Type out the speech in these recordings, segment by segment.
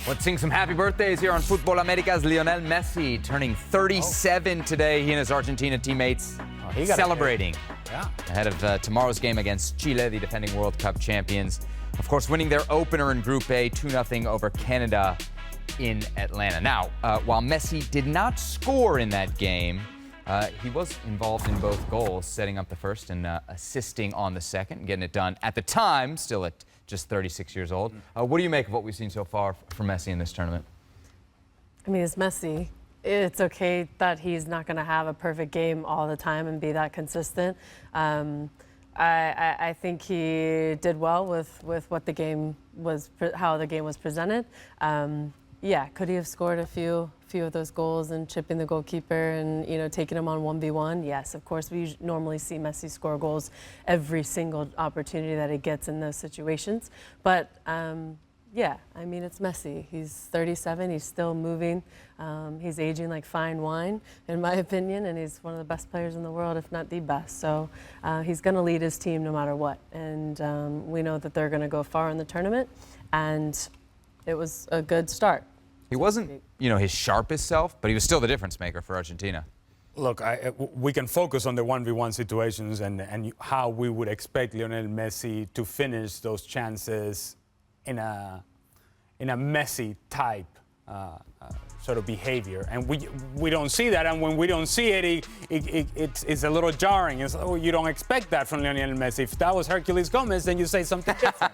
Let's sing some happy birthdays here on Fútbol América's Lionel Messi, turning 37 today. He and his Argentina teammates celebrating ahead of tomorrow's game against Chile, the defending World Cup champions. Of course, winning their opener in Group A, 2-0 over Canada in Atlanta. Now, while Messi did not score in that game, he was involved in both goals, setting up the first and assisting on the second, getting it done at the time, still at just 36 years old. What do you make of what we've seen so far from Messi in this tournament? I mean, it's Messi. It's okay that he's not going to have a perfect game all the time and be that consistent. I think he did well with what the game was, how the game was presented. Yeah, could he have scored a few of those goals and chipping the goalkeeper and, you know, taking him on 1v1? Yes, of course. We normally see Messi score goals every single opportunity that he gets in those situations. But, yeah, I mean, it's Messi. He's 37. He's still moving. He's aging like fine wine, in my opinion, and he's one of the best players in the world, if not the best. So he's going to lead his team no matter what. And we know that they're going to go far in the tournament. And it was a good start. He wasn't, you know, his sharpest self, but he was still the difference maker for Argentina. Look, we can focus on the 1v1 situations and how we would expect Lionel Messi to finish those chances in a Messi type sort of behavior, and we don't see that, and when we don't see it, it's a little jarring. It's, oh, you don't expect that from Lionel Messi. If that was Herculez Gomez, then you say something different,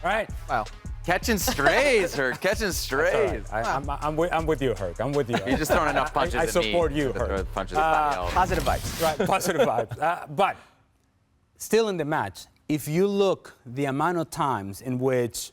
right? Well, catching strays, Herc, catching strays. Right. I'm with you, Herc. I'm with you. You're just throwing enough punches I support you, Herc. Punches positive vibes. Right, positive vibes. But still in the match, if you look the amount of times in which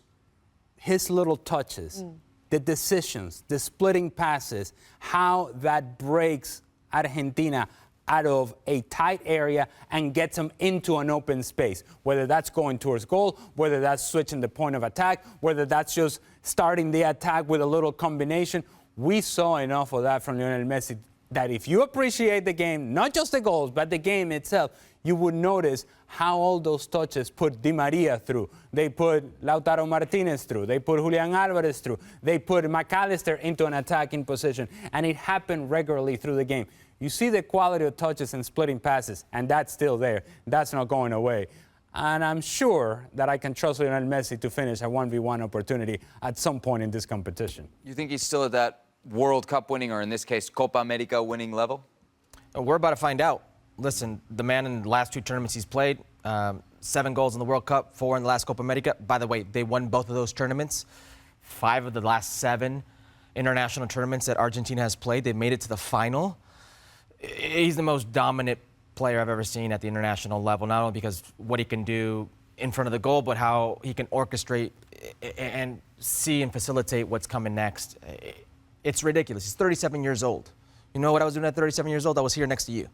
his little touches, the decisions, the splitting passes, how that breaks Argentina out of a tight area and gets them into an open space, whether that's going towards goal, whether that's switching the point of attack, whether that's just starting the attack with a little combination. We saw enough of that from Lionel Messi that if you appreciate the game, not just the goals, but the game itself, you would notice how all those touches put Di Maria through. They put Lautaro Martinez through. They put Julian Alvarez through. They put McAllister into an attacking position. And it happened regularly through the game. You see the quality of touches and splitting passes, and that's still there. That's not going away. And I'm sure that I can trust Lionel Messi to finish a 1v1 opportunity at some point in this competition. You think he's still at that World Cup winning, or in this case, Copa America winning level? We're about to find out. Listen, the man in the last 2 tournaments he's played, 7 goals in the World Cup, 4 in the last Copa America. By the way, they won both of those tournaments. 5 of the last 7 international tournaments that Argentina has played, they made it to the final. He's the most dominant player I've ever seen at the international level, not only because what he can do in front of the goal, but how he can orchestrate and see and facilitate what's coming next. It's ridiculous. He's 37 years old. You know what I was doing at 37 years old? I was here next to you.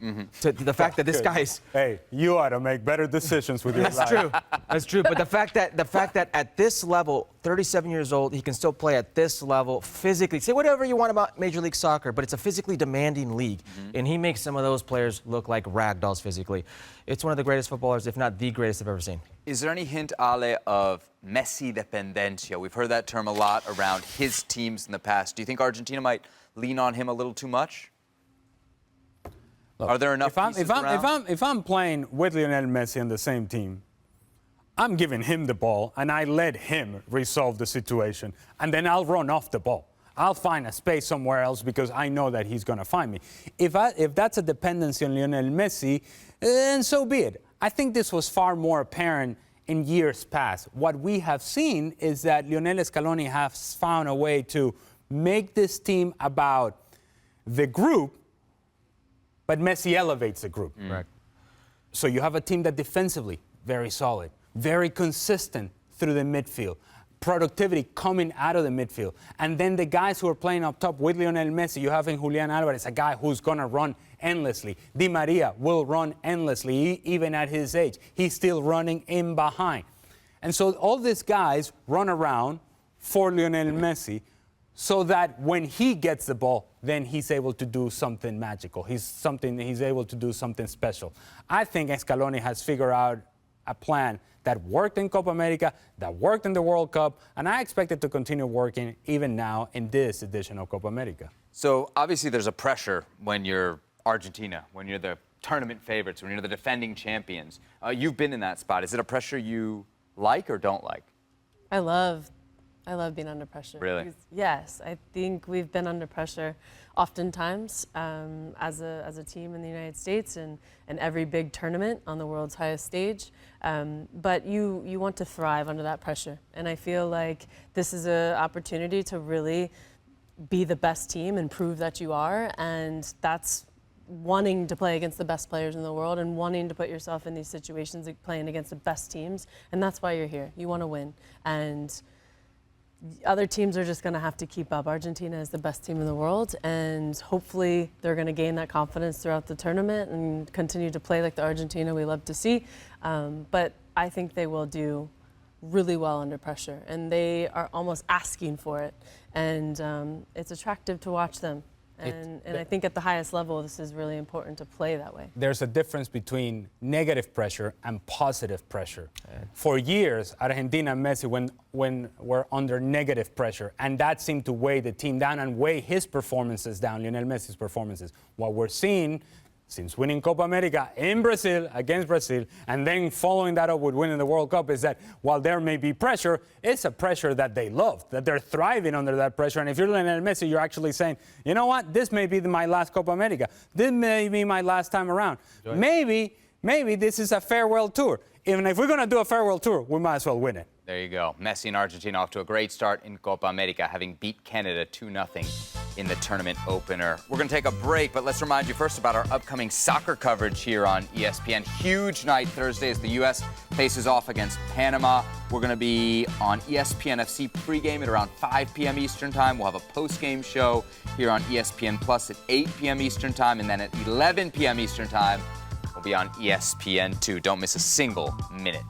To the fact that this guy's... Hey, you ought to make better decisions with your life. That's true. That's true. But the fact that at this level, 37 years old, he can still play at this level physically. Say whatever you want about Major League Soccer, but it's a physically demanding league. And he makes some of those players look like rag dolls physically. It's one of the greatest footballers, if not the greatest I've ever seen. Is there any hint, Ale, of Messi dependencia? We've heard that term a lot around his teams in the past. Do you think Argentina might lean on him a little too much? Look, are there enough pieces around? If I'm playing with Lionel Messi on the same team, I'm giving him the ball and I let him resolve the situation, and then I'll run off the ball. I'll find a space somewhere else because I know that he's going to find me. If that's a dependency on Lionel Messi, then so be it. I think this was far more apparent in years past. What we have seen is that Lionel Scaloni has found a way to make this team about the group, but Messi elevates the group. Right. So you have a team that defensively, very solid, very consistent through the midfield, productivity coming out of the midfield. And then the guys who are playing up top with Lionel Messi, you have in Julian Alvarez, a guy who's going to run endlessly. Di Maria will run endlessly, even at his age. He's still running in behind. And so all these guys run around for Lionel Messi, so that when he gets the ball, then he's able to do something magical. He's able to do something special. I think Scaloni has figured out a plan that worked in Copa America, that worked in the World Cup, and I expect it to continue working even now in this edition of Copa America. So obviously there's a pressure when you're Argentina, when you're the tournament favorites, when you're the defending champions. You've been in that spot. Is it a pressure you like or don't like? I love being under pressure. Really? Because, yes, I think we've been under pressure oftentimes as a team in the United States and every big tournament on the world's highest stage. But you want to thrive under that pressure. And I feel like this is an opportunity to really be the best team and prove that you are. And that's wanting to play against the best players in the world and wanting to put yourself in these situations, like playing against the best teams. And that's why you're here. You want to win. And other teams are just going to have to keep up. Argentina is the best team in the world, and hopefully they're going to gain that confidence throughout the tournament and continue to play like the Argentina we love to see. But I think they will do really well under pressure, and they are almost asking for it. And it's attractive to watch them. And I think at the highest level, this is really important to play that way. There's a difference between negative pressure and positive pressure. For years, Argentina and Messi when were under negative pressure, and that seemed to weigh the team down and weigh his performances down, Lionel Messi's performances. What we're seeing since winning Copa America in Brazil, against Brazil, and then following that up with winning the World Cup is that while there may be pressure, it's a pressure that they love, that they're thriving under that pressure. And if you're Lionel Messi, you're actually saying, you know what, this may be my last Copa America. This may be my last time around. Maybe this is a farewell tour. Even if we're going to do a farewell tour, we might as well win it. There you go. Messi and Argentina off to a great start in Copa America, having beat Canada 2-0 in the tournament opener. We're going to take a break, but let's remind you first about our upcoming soccer coverage here on ESPN. Huge night Thursday as the U.S. faces off against Panama. We're going to be on ESPN FC pregame at around 5 p.m. Eastern Time. We'll have a postgame show here on ESPN Plus at 8 p.m. Eastern Time, and then at 11 p.m. Eastern Time, we'll be on ESPN2. Don't miss a single minute.